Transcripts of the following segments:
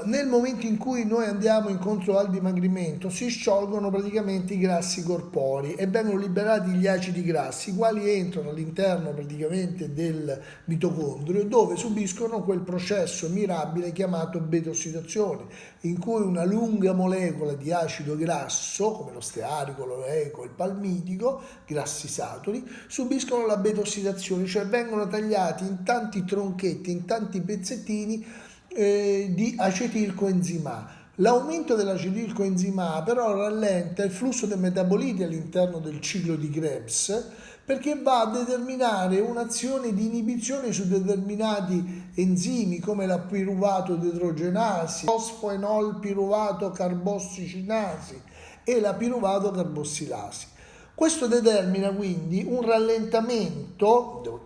Nel momento in cui noi andiamo incontro al dimagrimento si sciolgono praticamente i grassi corporei e vengono liberati gli acidi grassi, i quali entrano all'interno praticamente del mitocondrio, dove subiscono quel processo mirabile chiamato beta-ossidazione, in cui una lunga molecola di acido grasso, come lo stearico, l'oleico, il palmitico, grassi saturi, subiscono la beta-ossidazione, cioè vengono tagliati in tanti tronchetti, in tanti pezzettini di acetilcoenzima A. L'aumento dell'acetilcoenzima A però rallenta il flusso dei metaboliti all'interno del ciclo di Krebs, perché va a determinare un'azione di inibizione su determinati enzimi come la piruvato idrogenasi, fosfoenol piruvato carbossicinasi e la piruvato carbossilasi. Questo determina quindi un rallentamento,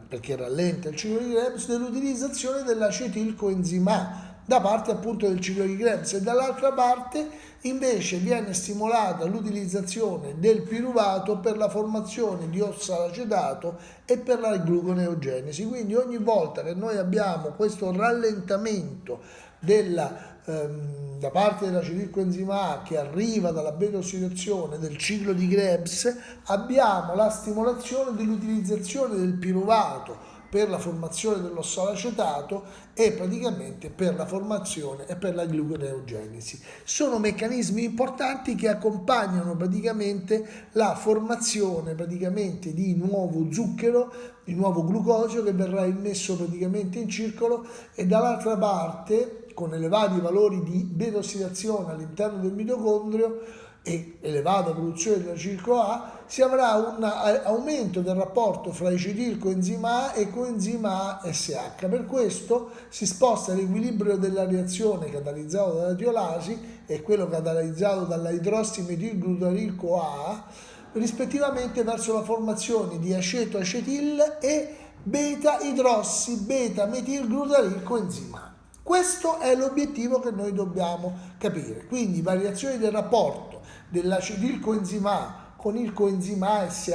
perché rallenta il ciclo di Krebs, dell'utilizzazione dell'acetilcoenzima A da parte appunto del ciclo di Krebs, e dall'altra parte invece viene stimolata l'utilizzazione del piruvato per la formazione di ossalacetato e per la gluconeogenesi. Quindi ogni volta che noi abbiamo questo rallentamento da parte dell'acetilcoenzima A che arriva dalla beta-ossidazione del ciclo di Krebs, abbiamo la stimolazione dell'utilizzazione del piruvato per la formazione dell'ossalacetato e praticamente per la formazione e per la gluconeogenesi. Sono meccanismi importanti che accompagnano praticamente la formazione praticamente di nuovo zucchero, di nuovo glucosio che verrà immesso praticamente in circolo, e dall'altra parte con elevati valori di beta-ossidazione all'interno del mitocondrio e elevata produzione dell'acilco A, si avrà un aumento del rapporto fra acetilcoenzima A e coenzima A SH. Per questo si sposta l'equilibrio della reazione catalizzato dalla tiolasi e quello catalizzato dalla idrossimetilglutarilco-A rispettivamente verso la formazione di acetoacetil e beta-idrossi-beta-metilglutarilcoenzima A. Questo è l'obiettivo che noi dobbiamo capire, quindi variazioni del rapporto dell'acetilcoenzima A con il coenzima ASH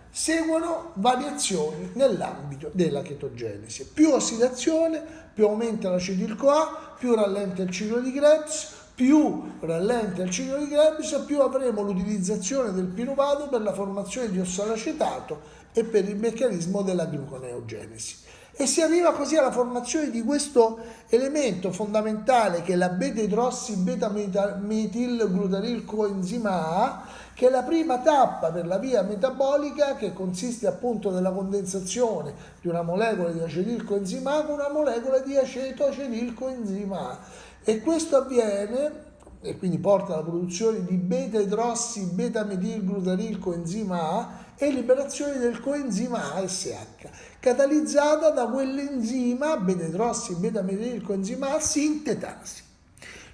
seguono variazioni nell'ambito della chetogenesi. Più ossidazione, più aumenta l'acetilco A, più rallenta il ciclo di Krebs, più rallenta il ciclo di Krebs, più avremo l'utilizzazione del piruvato per la formazione di ossalacetato e per il meccanismo della gluconeogenesi. E si arriva così alla formazione di questo elemento fondamentale che è la beta-idrossi-beta-metilglutarilcoenzima A, che è la prima tappa per la via metabolica, che consiste appunto nella condensazione di una molecola di acetilcoenzima A con una molecola di acetoacetilcoenzima A. E questo avviene e quindi porta alla produzione di beta-idrossi-beta-metilglutarilcoenzima A e liberazione del coenzima ASH, catalizzata da quell'enzima beta-idrossi-beta-metilcoenzima A sintetasi.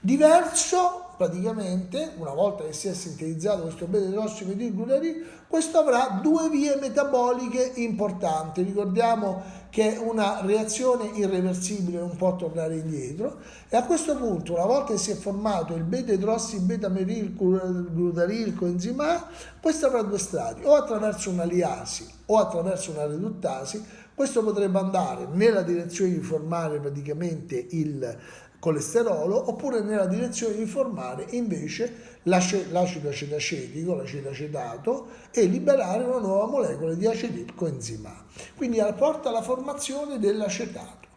Diverso, praticamente, una volta che si è sintetizzato questo beta-idrossi-metilglutaril, questo avrà due vie metaboliche importanti. Ricordiamo che è una reazione irreversibile, non può tornare indietro, e a questo punto, una volta che si è formato il beta-idrossi-beta-metilglutarilcoenzima A, questo avrà due strati, o attraverso una liasi o attraverso una reduttasi. Questo potrebbe andare nella direzione di formare praticamente il colesterolo, oppure nella direzione di formare invece l'acido acetacetico, l'acetacetato, e liberare una nuova molecola di acetilcoenzima A. Quindi porta alla formazione dell'acetato.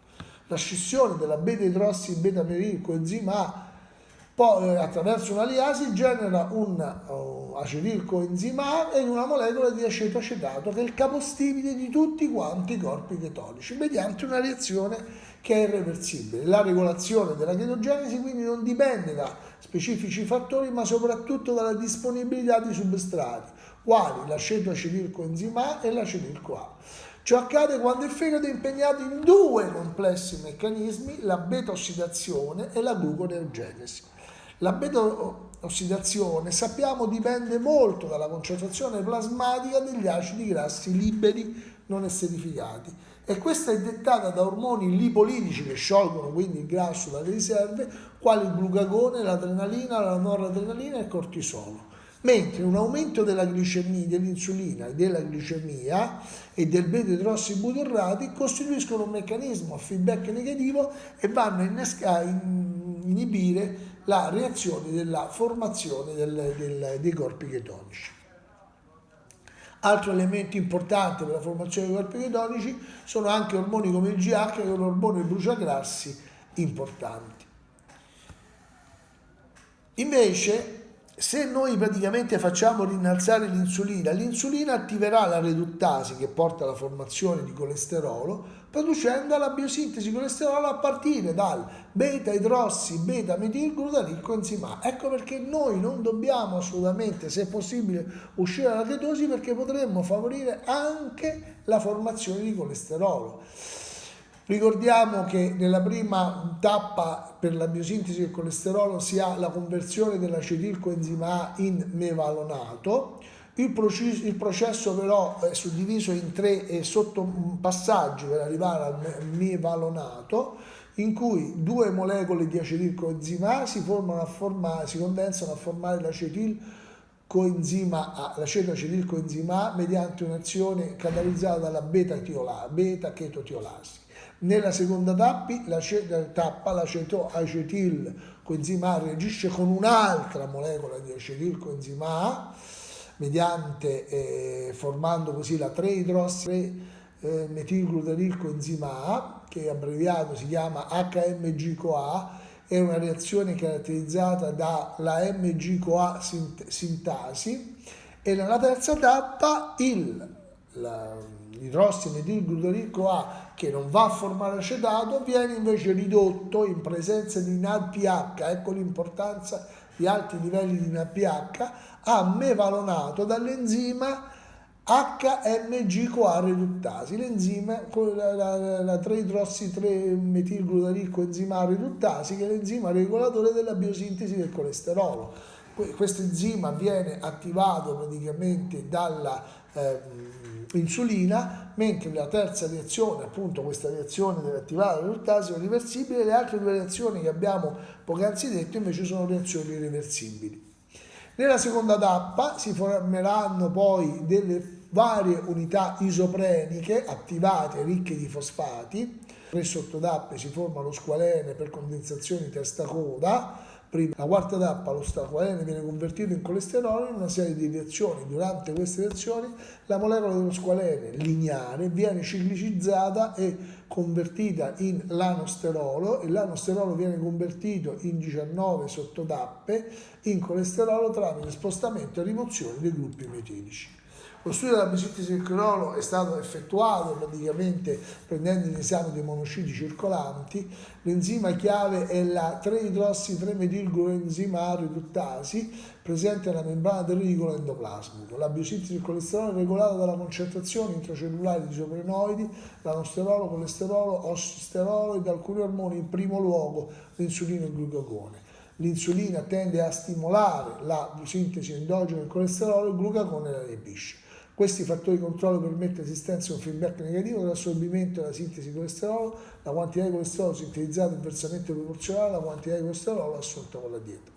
La scissione della beta-idrossi-beta-metilcoenzima A poi attraverso una liasi genera un acetilcoenzima A e una molecola di acetoacetato che è il capostipite di tutti quanti i corpi chetonici mediante una reazione che è irreversibile. La regolazione della chetogenesi quindi non dipende da specifici fattori, ma soprattutto dalla disponibilità di substrati, quali l'acetoacetilcoenzima A e l'acetil-CoA. Ciò accade quando il fegato è impegnato in due complessi meccanismi, la beta-ossidazione e la gluconeogenesi. La beta-ossidazione, sappiamo, dipende molto dalla concentrazione plasmatica degli acidi grassi liberi non esterificati, e questa è dettata da ormoni lipolitici che sciolgono quindi il grasso dalle riserve, quali il glucagone, l'adrenalina, la noradrenalina e il cortisolo. mentre un aumento della glicemia, dell'insulina e della glicemia e del beta-idrossibutirati costituiscono un meccanismo a feedback negativo e vanno a inibire la reazione della formazione dei corpi chetonici. Altro elemento importante per la formazione dei corpi chetonici sono anche ormoni come il GH, che è un ormone bruciagrassi importanti. Invece, se noi praticamente facciamo rinnalzare l'insulina attiverà la reduttasi che porta alla formazione di colesterolo, producendo la biosintesi colesterolo a partire dal beta-idrossi beta-metilglutarico enzima A. Ecco perché noi non dobbiamo assolutamente, se possibile, uscire dalla chetosi, perché potremmo favorire anche la formazione di colesterolo. Ricordiamo che nella prima tappa per la biosintesi del colesterolo si ha la conversione dell'acetilcoenzima A in mevalonato. Il processo però è suddiviso in 3 sottopassaggi per arrivare al mevalonato, in cui 2 molecole di acetilcoenzima A si condensano a formare l'acetilcoenzima A, l'acetoacetilcoenzima A, mediante un'azione catalizzata dalla beta-chetotiolasi. Nella seconda tappa l'acetoacetilcoenzima A reagisce con un'altra molecola di acetilcoenzima A mediante formando così la 3-idrossimetilglutarilcoenzima A, che abbreviato si chiama HMG-CoA. È una reazione caratterizzata dalla MG-CoA sintasi. E nella terza tappa l'idrossimetilglutarilco-A, che non va a formare acetato, viene invece ridotto in presenza di NADPH, ecco l'importanza di alti livelli di NADPH, a mevalonato dall'enzima HMG-CoA reduttasi, l'enzima la 3-idrossi-3-metilglutarilcoenzima A reduttasi, che è l'enzima regolatore della biosintesi del colesterolo. Questo enzima viene attivato praticamente dalla insulina, mentre la terza reazione, appunto questa reazione dell'attivare la reduttasi, è irreversibile. Le altre 2 reazioni che abbiamo poc'anzi detto invece sono reazioni irreversibili. Nella seconda tappa si formeranno poi delle varie unità isopreniche attivate ricche di fosfati. 3 sottotappe si forma lo squalene per condensazione testa-coda. La quarta tappa, lo squalene viene convertito in colesterolo in una serie di reazioni. Durante queste reazioni la molecola dello squalene lineare viene ciclicizzata e convertita in lanosterolo, e l'anosterolo viene convertito in 19 sottotappe in colesterolo tramite spostamento e rimozione dei gruppi metilici. Lo studio della biosintesi del colesterolo è stato effettuato praticamente prendendo in esame dei monociti circolanti. L'enzima chiave è la 3-idrossi-3-metilglutaenzima A reduttasi, presente nella membrana del reticolo endoplasmico. La biosintesi del colesterolo è regolata dalla concentrazione intracellulare di isoprenoidi, l'anosterolo, colesterolo, ossosterolo e da alcuni ormoni, in primo luogo l'insulina e il glucagone. L'insulina tende a stimolare la sintesi endogena del colesterolo e il glucagone la inibisce. Questi fattori di controllo permettono l'esistenza di un feedback negativo dell'assorbimento e della sintesi di colesterolo. La quantità di colesterolo sintetizzata è inversamente proporzionale alla quantità di colesterolo assunta con la dieta.